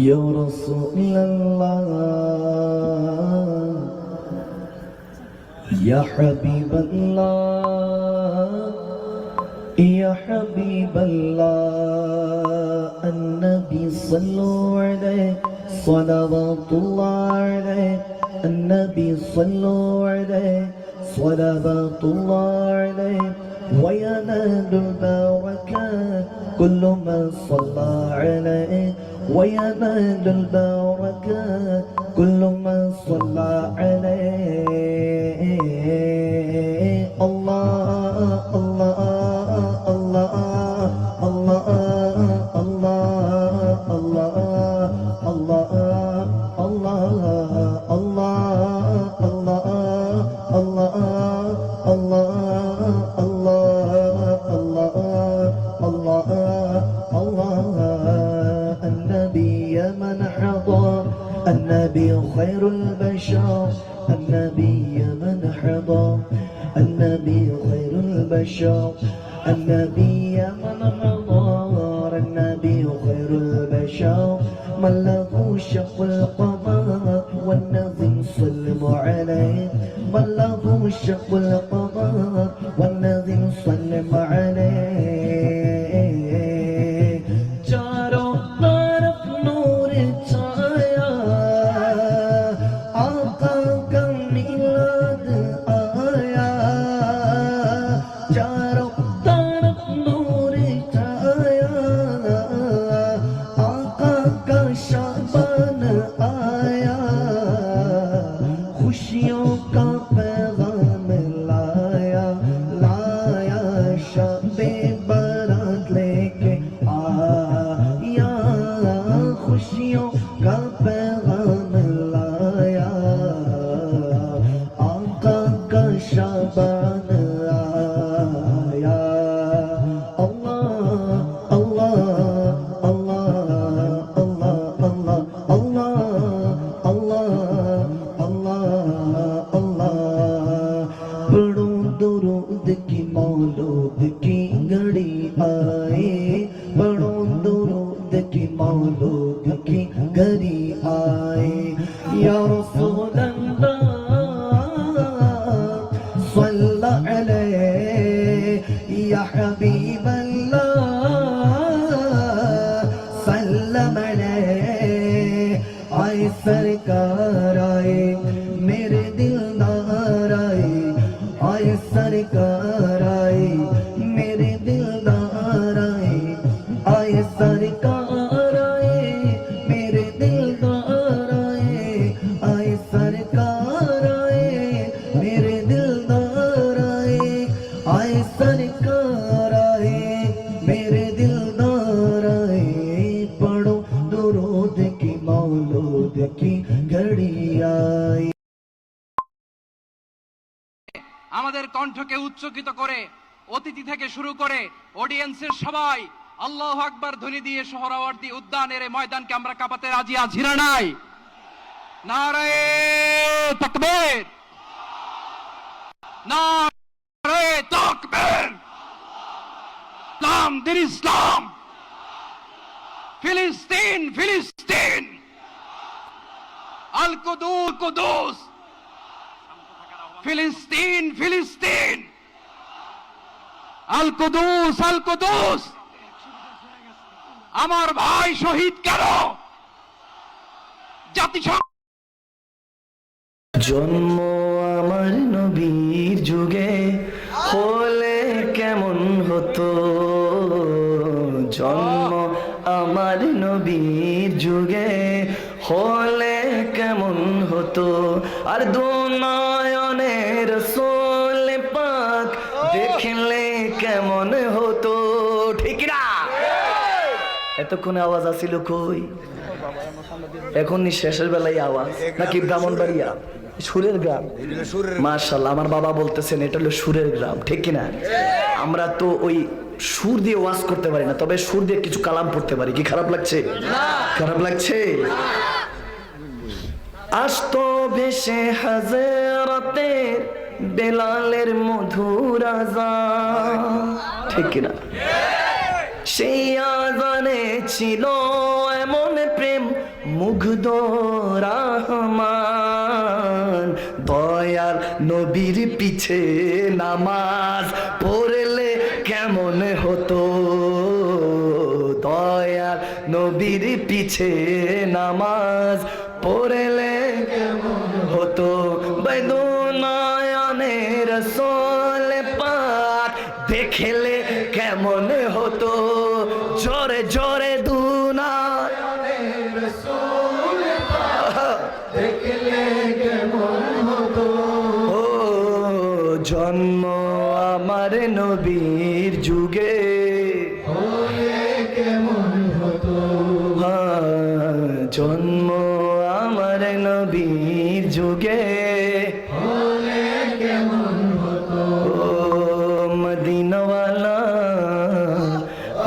يا رسول الله يا حبيب الله يا حبيب الله النبي صلوا عليه صلوات الله عليه النبي صلوا عليه صلوات الله عليه وينال البركات كل من صلى عليه وينال البركات كل من صلى عليه الله الله الله الله الله الله الله النبي من حضر النبي خير البشر النبي من حضر النبي خير البشر النبي من حضر النبي خير البشر من له شق القمر والنظم سلموا عليه من له شق القمر والنظم سلموا عليه चारों तरफ नूर छाया आका का मिलाद आया चारों तरफ नूर छाया आका का शाबान आया खुशियों का पैगाम लाया लाया शबे बारात लेके आया खुशियों का पैगाम लाया आका का शाबान आया अल्लाह अल्लाह अल्लाह अल्लाह अल्लाह अल्लाह अल्लाह अल्लाह पढ़ो दुरूद की मौलूद की घड़ी आए पढ़ो दुरूद की मौलूद की घड़ी आए या रसूल अल्लाह सल्ला अलैहि या हबीब अल्लाह सल्लम अलैहि आए सरकार आए मेरे दिलदार आए आए सरकार आए मेरे दिलदार आए आए सरकार आए मेरे दिलदार आए आए सरकार आए मेरे दिलदार आए आए सरकार आए मेरे दिलदार आए पढ़ो दुरूद की मौलूद की घड़ी आई আমাদের কণ্ঠকে উচ্চকিত করে অতিথি থেকে শুরু করে অডিয়েন্সের সবাই আল্লাহু আকবার ধ্বনি দিয়ে সোহরাওয়ার্দী উদ্যানের এই ময়দানকে আমরা কাঁপাতে রাজি আছি না নাই? নারায়ে তাকবীর নারায়ে তাকবীর ইসলাম দিন ইসলাম ফিলিস্তিন ফিলিস্তিন আল কুদুস কুদুস ফিলিস্তিন ফিলিস্তিন আল কুদুস আল কুদুস আমার ভাই শহীদ কেন জাতিসংঘ জন্ম আমার নবীর যুগে হলে কেমন হতো জন্ম আমার নবীর যুগে হলে কেমন হতো আর দুনয়নের রাসূল পাক দেখলে কেমন হতো ঠিক না এতক্ষণে আওয়াজ আসিল কই এখনই শেষের বেলায় আওয়াজ নাকি ব্রাহ্মণবাড়িয়া সুরের গ্রাম মাশাআল্লাহ আমার বাবা বলতেছেন এটা হলো সুরের গ্রাম ঠিক কিনা আমরা তো ওই সুর দিয়ে ওয়াজ করতে পারি না তবে সুর দিয়ে কিছু কালাম পড়তে পারি কি খারাপ লাগছে খারাপ লাগছে আসতো ভেসে হাজরাতের বেলালের মধুর আযান ঠিক কিনা সেই আযানে ছিল এমন প্রেম মুগ্ধ রহমান দয়াল নবীর পিছে নামাজ পড়লে কেমন হতো দয়াল নবীর পিছে নামাজ পড়লে কেমন হতো বেদুনয়নে রাসূল পাক দেখলে কেমন হতো জোরে জোরে দুনয়নে রাসূল পাক দেখলে কেমন হতো ও জন্ম আমার নবীর যুগে হলে কেমন হতো জন্ম আমার নবীর যুগে হলে কেমন হতো ও মদিনাওয়ালা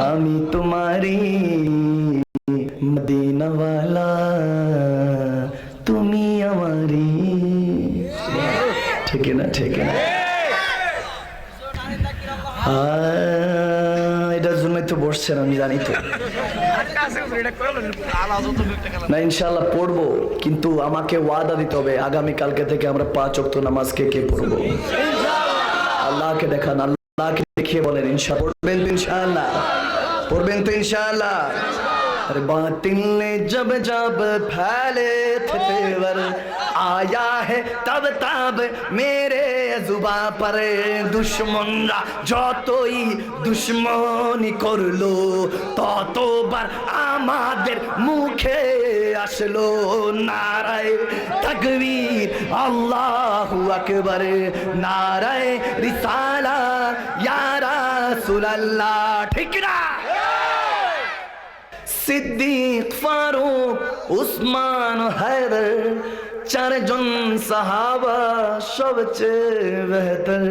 আমি তোমারি মদিনাওয়ালা তুমি আমারি ঠিক না ঠিক না এটার জন্যই তো বসছেন আমি জানি তো না ইনশাআল্লাহ পড়বো কিন্তু আমাকে ওয়াদা দিতে হবে আগামী কালকে থেকে আমরা 5 ওয়াক্ত নামাজ কে পড়বো আল্লাহকে দেখান আল্লাহকে দেখিয়ে বলেন ইনশাআল্লাহ পড়বেন তো ইনশাআল্লাহ পড়বেন তো ইনশাআল্লাহ अरे बातिल ने जब जब फैले थे तेवर आया है तब तब मेरे जुबा पर दुश्मनरा যতই দুশ্মনী করলো ততবার আমাদের মুখে আসলো নারায়ে তাকবীর আল্লাহু আকবার নারায়ে রিসালাত ইয়া রাসূলুল্লাহ ঠিক না সিদ্দিক ফারুক উসমান হায়দার চারজন সাহাবা সবচেয়ে বেহতর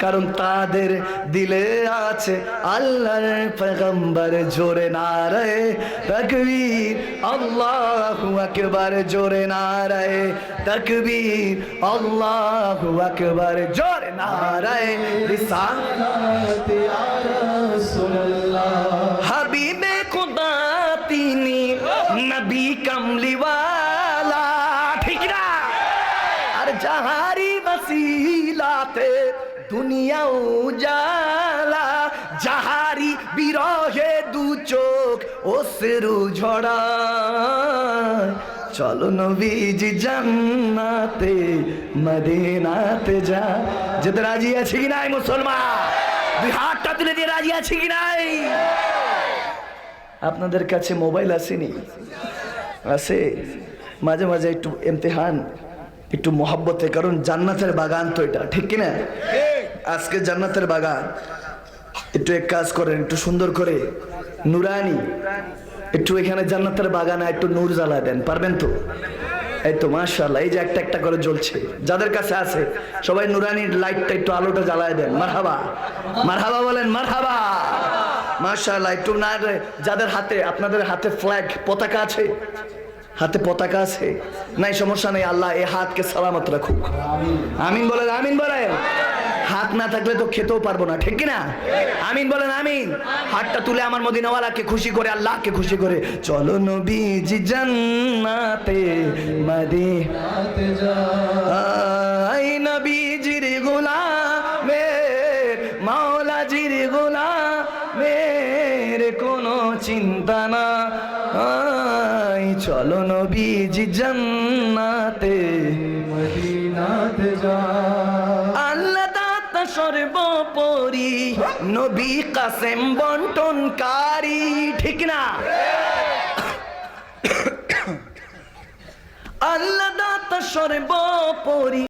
কারণ তাদের দিলে আছে আল্লাহর পয়গম্বর জোরে নারায়ে তাকবীর আল্লাহু আকবার জোরে নারায়ে তাকবীর আল্লাহু আকবার জোরে নারায়ে রিসালাত ইয়া রাসূলুল্লাহ হাবিবে খুদা তিনি নবী কমলিওয়ালা ঠিক না আর যাহারি वसीलाते দুনিয়া উজালা যাহারি বিরহে দু চোখ অশ্রু ঝরায় চলো নবীজি জান্নাতে মদিনাতে যা যেতে রাজি আছে কি নাই মুসলমান দুই হাতটা তুলে দিয়ে রাজি আছে কি নাই আপনাদের কাছে মোবাইল আসেনি আছে মাঝে মাঝে একটু ইমতিহান একটু মোহাব্বতে কারণ জান্নাতের বাগান তো এটা ঠিক কি না আজকে জান্নাতের বাগান একটু এক কাজ করেন একটু সুন্দর করে নুরানি একটু এখানে জান্নাতের বাগানে একটু নূর জ্বালা দেন পারবেন তো এই তো মাশাআল্লাহ এই যে একটা একটা করে জ্বলছে যাদের কাছে আছে সবাই নুরানির লাইটটা একটু আলোটা জ্বালায় দেন মারহাবা মারহাবা বলেন মারহাবা মাশাআল্লাহ একটু না যাদের হাতে আপনাদের হাতে ফ্ল্যাগ পতাকা আছে হাতে পতাকা আছে নাই সমস্যা নেই আল্লাহ এই হাতকে সালামত রাখুক আমিন বলেন আমিন বলেন হাত না থাকলে তো খেতেও পারবো না ঠিক কি না আমিন বলেন আমিন হাতটা তুলে আমার মদিনাওয়ালাকে খুশি করে আল্লাহকে খুশি করে চলো নবীজি জান্নাতে মদিনাতে যাই নবীজির গোলামের মাওলাজির গোলামের কোনো চিন্তা না চলো নবীজি জান্নাতে মদিনাতে যাই আল্লাহ দাতা সর্বোপরি নবী কাসেম বন্টনকারী ঠিক না আল্লাহ দাতা সর্বোপরি